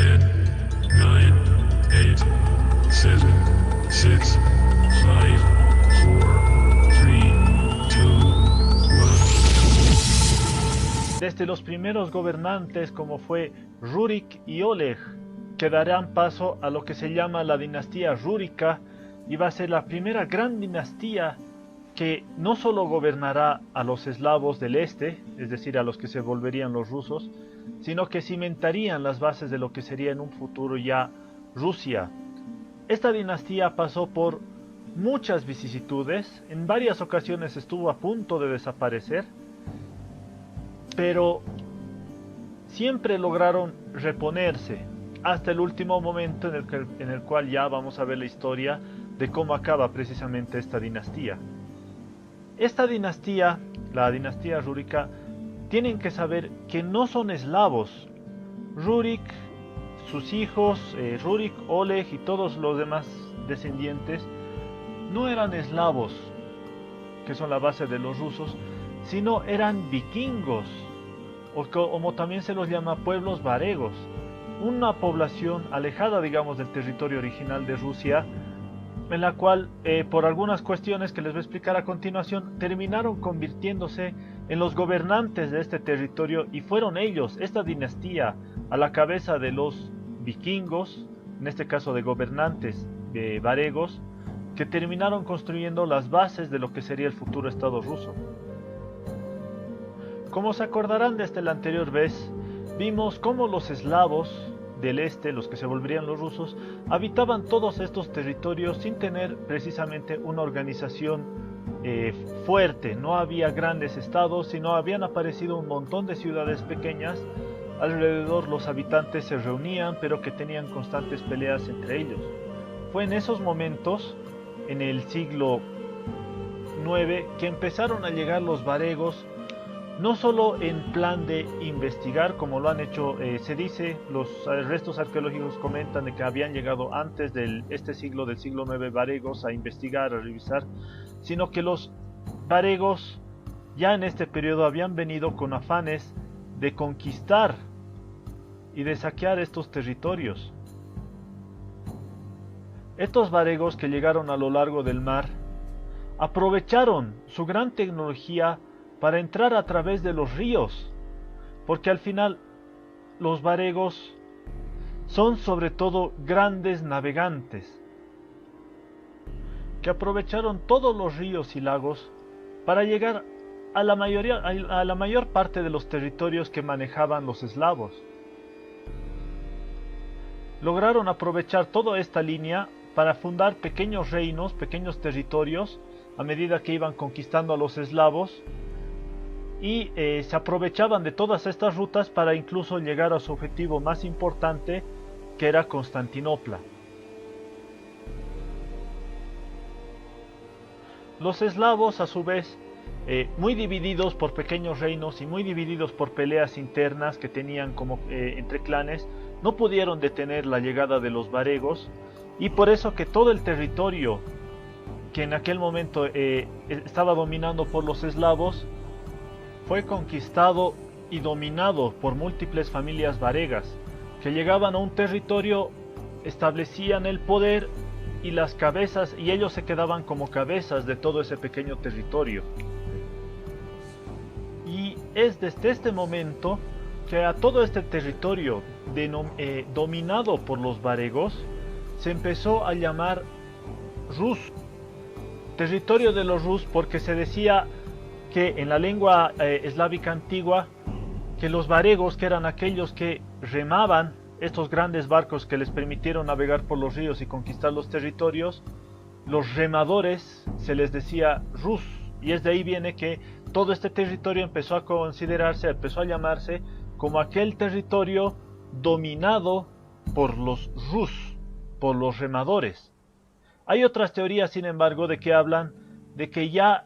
10, 9, 8, 7, 6, 5, 4, 3, 2, 1. Desde los primeros gobernantes como fue Rurik y Oleg, que darán paso a lo que se llama la dinastía rúrica y va a ser la primera gran dinastía que no solo gobernará a los eslavos del este, es decir, a los que se volverían los rusos, sino que cimentarían las bases de lo que sería en un futuro ya Rusia. Esta dinastía pasó por muchas vicisitudes, en varias ocasiones estuvo a punto de desaparecer, pero siempre lograron reponerse hasta el último momento en el cual ya vamos a ver la historia de cómo acaba precisamente esta dinastía. Esta dinastía, la dinastía rúrica, tienen que saber que no son eslavos. Rurik, sus hijos, Rurik, Oleg y todos los demás descendientes, no eran eslavos, que son la base de los rusos, sino eran vikingos, o como también se los llama pueblos varegos, una población alejada, digamos, del territorio original de Rusia, en la cual, por algunas cuestiones que les voy a explicar a continuación, terminaron convirtiéndose en los gobernantes de este territorio y fueron ellos, esta dinastía, a la cabeza de los vikingos, en este caso de gobernantes varegos, que terminaron construyendo las bases de lo que sería el futuro Estado ruso. Como se acordarán desde la anterior vez, vimos cómo los eslavos del este, los que se volverían los rusos, habitaban todos estos territorios sin tener precisamente una organización fuerte. No había grandes estados, sino habían aparecido un montón de ciudades pequeñas. Alrededor los habitantes se reunían, pero que tenían constantes peleas entre ellos. Fue en esos momentos, en el siglo IX, que empezaron a llegar los varegos, no solo en plan de investigar, como lo han hecho, se dice, los restos arqueológicos comentan de que habían llegado antes de este siglo, del siglo IX, varegos a investigar, a revisar, sino que los varegos ya en este periodo habían venido con afanes de conquistar y de saquear estos territorios. Estos varegos que llegaron a lo largo del mar aprovecharon su gran tecnología para entrar a través de los ríos, porque al final los varegos son sobre todo grandes navegantes, que aprovecharon todos los ríos y lagos para llegar a la mayor parte de los territorios que manejaban los eslavos. Lograron aprovechar toda esta línea para fundar pequeños reinos, pequeños territorios, a medida que iban conquistando a los eslavos, y se aprovechaban de todas estas rutas para incluso llegar a su objetivo más importante, que era Constantinopla. Los eslavos, a su vez, muy divididos por pequeños reinos y muy divididos por peleas internas que tenían como entre clanes, no pudieron detener la llegada de los varegos, y por eso que todo el territorio que en aquel momento estaba dominado por los eslavos fue conquistado y dominado por múltiples familias varegas, que llegaban a un territorio, establecían el poder y las cabezas, y ellos se quedaban como cabezas de todo ese pequeño territorio. Y es desde este momento que a todo este territorio dominado por los varegos se empezó a llamar Rus, territorio de los Rus, porque se decía que en la lengua eslávica antigua, que los varegos, que eran aquellos que remaban estos grandes barcos que les permitieron navegar por los ríos y conquistar los territorios, los remadores se les decía Rus, y es de ahí viene que todo este territorio empezó a considerarse, empezó a llamarse como aquel territorio dominado por los Rus, por los remadores. Hay otras teorías, sin embargo, de que hablan de que ya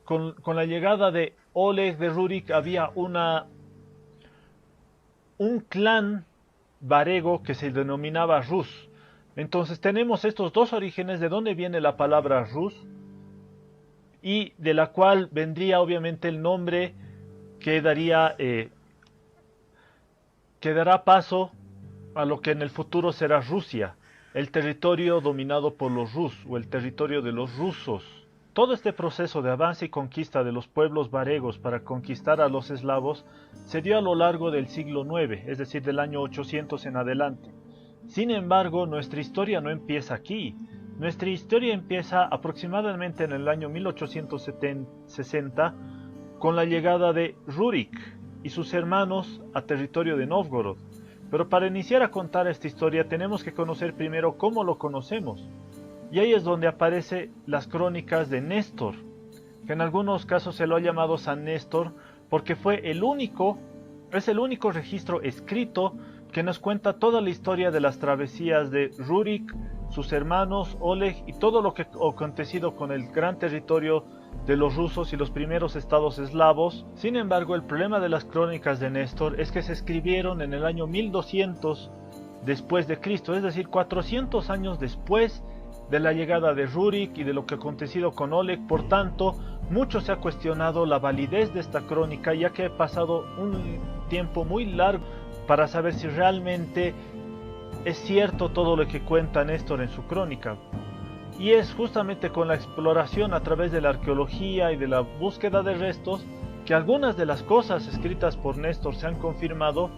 con la llegada de Oleg de Rurik había un clan varego que se denominaba Rus. Entonces tenemos estos dos orígenes de dónde viene la palabra Rus, y de la cual vendría obviamente el nombre que dará paso a lo que en el futuro será Rusia, el territorio dominado por los Rus o el territorio de los rusos. Todo este proceso de avance y conquista de los pueblos varegos para conquistar a los eslavos se dio a lo largo del siglo IX, es decir, del año 800 en adelante. Sin embargo, nuestra historia no empieza aquí. Nuestra historia empieza aproximadamente en el año 1860 con la llegada de Rurik y sus hermanos a territorio de Novgorod. Pero para iniciar a contar esta historia tenemos que conocer primero cómo lo conocemos. Y ahí es donde aparecen las crónicas de Néstor, que en algunos casos se lo ha llamado San Néstor porque es el único registro escrito que nos cuenta toda la historia de las travesías de Rurik, sus hermanos, Oleg y todo lo que ha acontecido con el gran territorio de los rusos y los primeros estados eslavos. Sin embargo, el problema de las crónicas de Néstor es que se escribieron en el año 1200 después de Cristo, es decir, 400 años después de la llegada de Rurik y de lo que ha acontecido con Oleg. Por tanto, mucho se ha cuestionado la validez de esta crónica, ya que ha pasado un tiempo muy largo para saber si realmente es cierto todo lo que cuenta Néstor en su crónica. Y es justamente con la exploración a través de la arqueología y de la búsqueda de restos que algunas de las cosas escritas por Néstor se han confirmado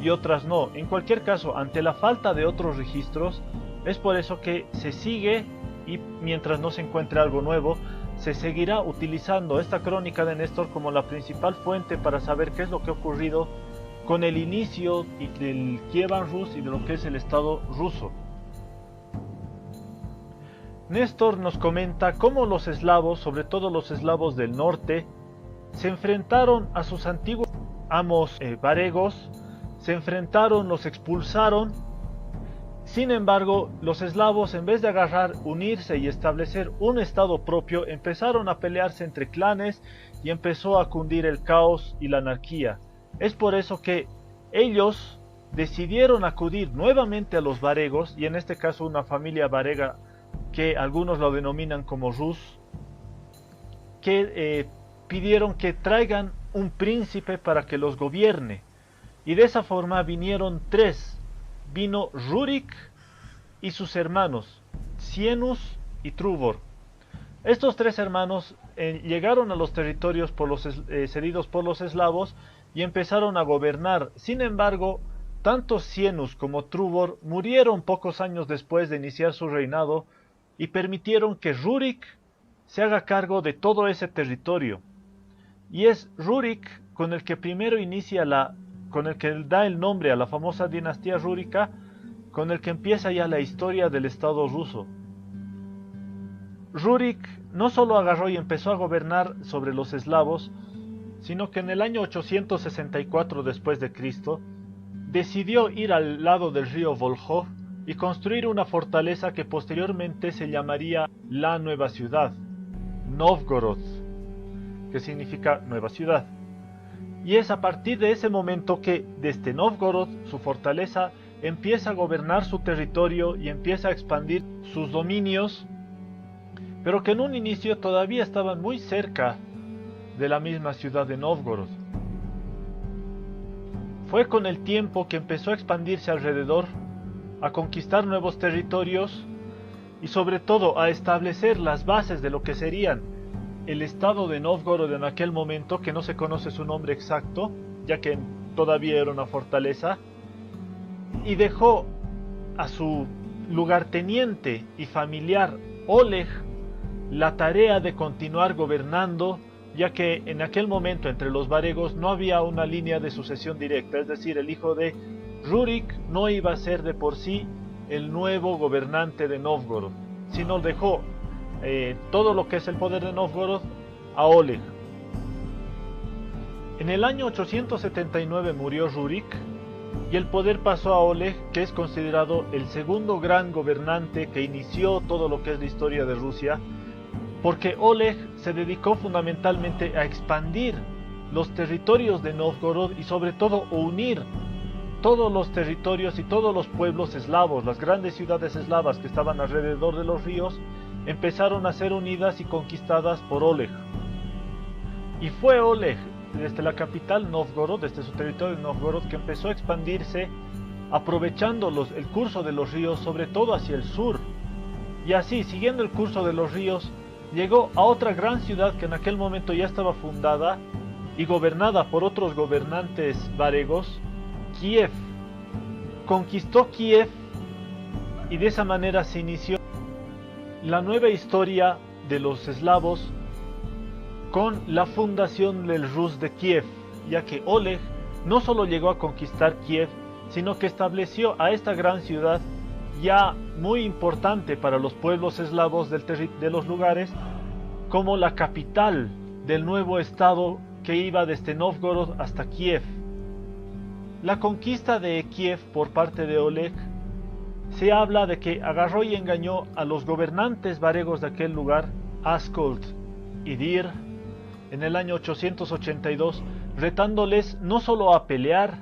y otras no. En cualquier caso, ante la falta de otros registros, es por eso que se sigue, y mientras no se encuentre algo nuevo, se seguirá utilizando esta crónica de Néstor como la principal fuente para saber qué es lo que ha ocurrido con el inicio del Kievan Rus y de lo que es el Estado ruso. Néstor nos comenta cómo los eslavos, sobre todo los eslavos del norte, se enfrentaron a sus antiguos amos varegos, se enfrentaron, los expulsaron. Sin embargo, los eslavos, en vez de unirse y establecer un estado propio, empezaron a pelearse entre clanes y empezó a cundir el caos y la anarquía. Es por eso que ellos decidieron acudir nuevamente a los varegos, y en este caso una familia varega que algunos lo denominan como Rus, que pidieron que traigan un príncipe para que los gobierne. Y de esa forma vinieron tres. Vino Rurik y sus hermanos, Sienus y Truvor. Estos tres hermanos llegaron a los territorios cedidos por los eslavos y empezaron a gobernar. Sin embargo, tanto Sienus como Truvor murieron pocos años después de iniciar su reinado y permitieron que Rurik se haga cargo de todo ese territorio. Y es Rurik con el que primero con el que da el nombre a la famosa dinastía rúrica, con el que empieza ya la historia del Estado ruso. Rurik no solo agarró y empezó a gobernar sobre los eslavos, sino que en el año 864 después de Cristo decidió ir al lado del río Volkhov y construir una fortaleza que posteriormente se llamaría la nueva ciudad, Novgorod, que significa nueva ciudad. Y es a partir de ese momento que desde Novgorod, su fortaleza, empieza a gobernar su territorio y empieza a expandir sus dominios, pero que en un inicio todavía estaban muy cerca de la misma ciudad de Novgorod. Fue con el tiempo que empezó a expandirse alrededor, a conquistar nuevos territorios y sobre todo a establecer las bases de lo que serían el estado de Novgorod en aquel momento, que no se conoce su nombre exacto, ya que todavía era una fortaleza, y dejó a su lugarteniente y familiar Oleg la tarea de continuar gobernando, ya que en aquel momento entre los varegos no había una línea de sucesión directa, es decir, el hijo de Rurik no iba a ser de por sí el nuevo gobernante de Novgorod, sino dejó todo lo que es el poder de Novgorod a Oleg. En el año 879 murió Rurik y el poder pasó a Oleg, que es considerado el segundo gran gobernante que inició todo lo que es la historia de Rusia, porque Oleg se dedicó fundamentalmente a expandir los territorios de Novgorod y sobre todo a unir todos los territorios y todos los pueblos eslavos. Las grandes ciudades eslavas que estaban alrededor de los ríos empezaron a ser unidas y conquistadas por Oleg. Y fue Oleg, desde la capital Novgorod, desde su territorio de Novgorod, que empezó a expandirse aprovechando el curso de los ríos, sobre todo hacia el sur. Y así, siguiendo el curso de los ríos, llegó a otra gran ciudad que en aquel momento ya estaba fundada y gobernada por otros gobernantes varegos, Kiev. Conquistó Kiev y de esa manera se inició la nueva historia de los eslavos con la fundación del Rus de Kiev, ya que Oleg no solo llegó a conquistar Kiev, sino que estableció a esta gran ciudad ya muy importante para los pueblos eslavos de los lugares como la capital del nuevo estado que iba desde Novgorod hasta Kiev. La conquista de Kiev por parte de Oleg se habla de que agarró y engañó a los gobernantes varegos de aquel lugar, Askold y Dir, en el año 882, retándoles no solo a pelear,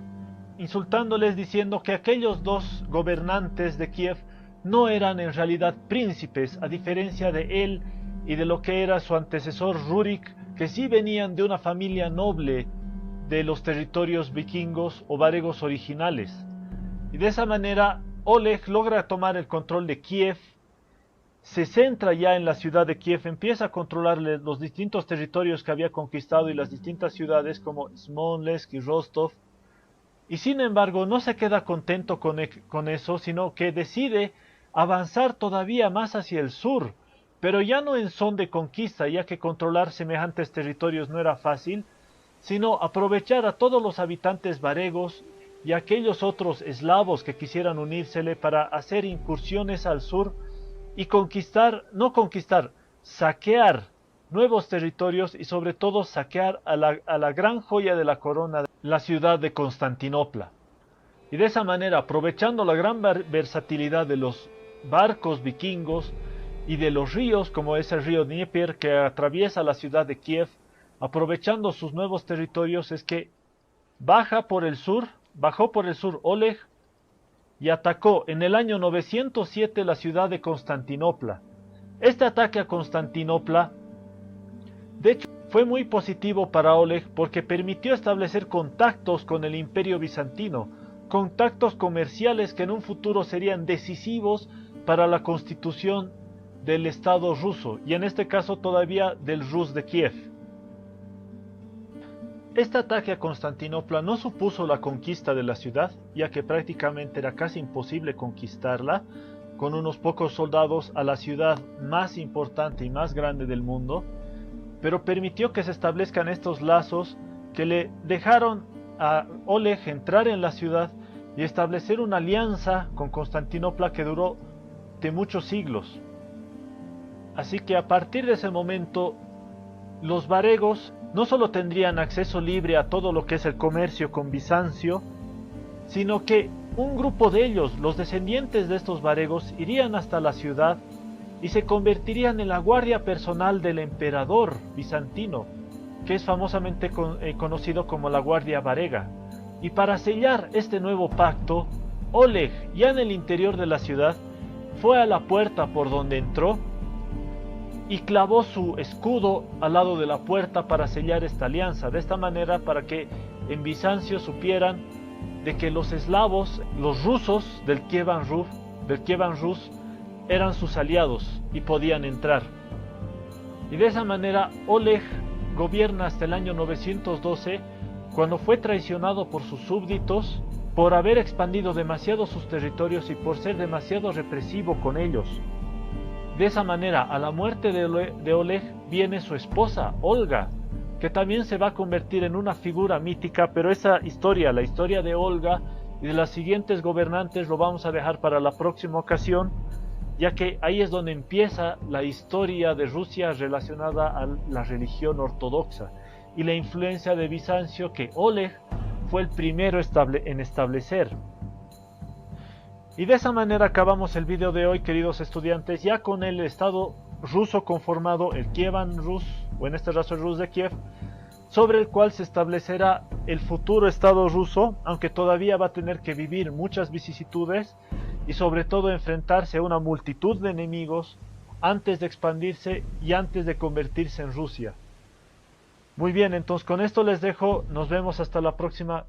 insultándoles diciendo que aquellos dos gobernantes de Kiev no eran en realidad príncipes, a diferencia de él y de lo que era su antecesor Rurik, que sí venían de una familia noble de los territorios vikingos o varegos originales. Y de esa manera Oleg logra tomar el control de Kiev, se centra ya en la ciudad de Kiev, empieza a controlar los distintos territorios que había conquistado y las distintas ciudades como Smolensk y Rostov. Y sin embargo no se queda contento con eso, sino que decide avanzar todavía más hacia el sur, pero ya no en son de conquista, ya que controlar semejantes territorios no era fácil, sino aprovechar a todos los habitantes varegos y aquellos otros eslavos que quisieran unírsele para hacer incursiones al sur y saquear nuevos territorios y sobre todo saquear a la gran joya de la corona, la ciudad de Constantinopla. Y de esa manera, aprovechando la gran versatilidad de los barcos vikingos y de los ríos, como es el río Dnieper que atraviesa la ciudad de Kiev, aprovechando sus nuevos territorios, es que bajó por el sur Oleg y atacó en el año 907 la ciudad de Constantinopla. Este ataque a Constantinopla, de hecho, fue muy positivo para Oleg porque permitió establecer contactos con el Imperio Bizantino, contactos comerciales que en un futuro serían decisivos para la constitución del Estado ruso, y en este caso todavía del Rus de Kiev. Este ataque a Constantinopla no supuso la conquista de la ciudad, ya que prácticamente era casi imposible conquistarla con unos pocos soldados a la ciudad más importante y más grande del mundo, pero permitió que se establezcan estos lazos que le dejaron a Oleg entrar en la ciudad y establecer una alianza con Constantinopla que duró de muchos siglos. Así que a partir de ese momento, los varegos no solo tendrían acceso libre a todo lo que es el comercio con Bizancio, sino que un grupo de ellos, los descendientes de estos varegos, irían hasta la ciudad y se convertirían en la guardia personal del emperador bizantino, que es famosamente conocido como la Guardia Varega. Y para sellar este nuevo pacto, Oleg, ya en el interior de la ciudad, fue a la puerta por donde entró y clavó su escudo al lado de la puerta para sellar esta alianza, de esta manera para que en Bizancio supieran de que los eslavos, los rusos del Kievan Rus, eran sus aliados y podían entrar. Y de esa manera Oleg gobierna hasta el año 912, cuando fue traicionado por sus súbditos por haber expandido demasiado sus territorios y por ser demasiado represivo con ellos. De esa manera, a la muerte de Oleg viene su esposa, Olga, que también se va a convertir en una figura mítica, pero esa historia, la historia de Olga y de las siguientes gobernantes, lo vamos a dejar para la próxima ocasión, ya que ahí es donde empieza la historia de Rusia relacionada a la religión ortodoxa y la influencia de Bizancio que Oleg fue el primero en establecer. Y de esa manera acabamos el video de hoy, queridos estudiantes, ya con el Estado ruso conformado, el Kievan Rus, o en este caso el Rus de Kiev, sobre el cual se establecerá el futuro Estado ruso, aunque todavía va a tener que vivir muchas vicisitudes y sobre todo enfrentarse a una multitud de enemigos antes de expandirse y antes de convertirse en Rusia. Muy bien, entonces con esto les dejo, nos vemos hasta la próxima.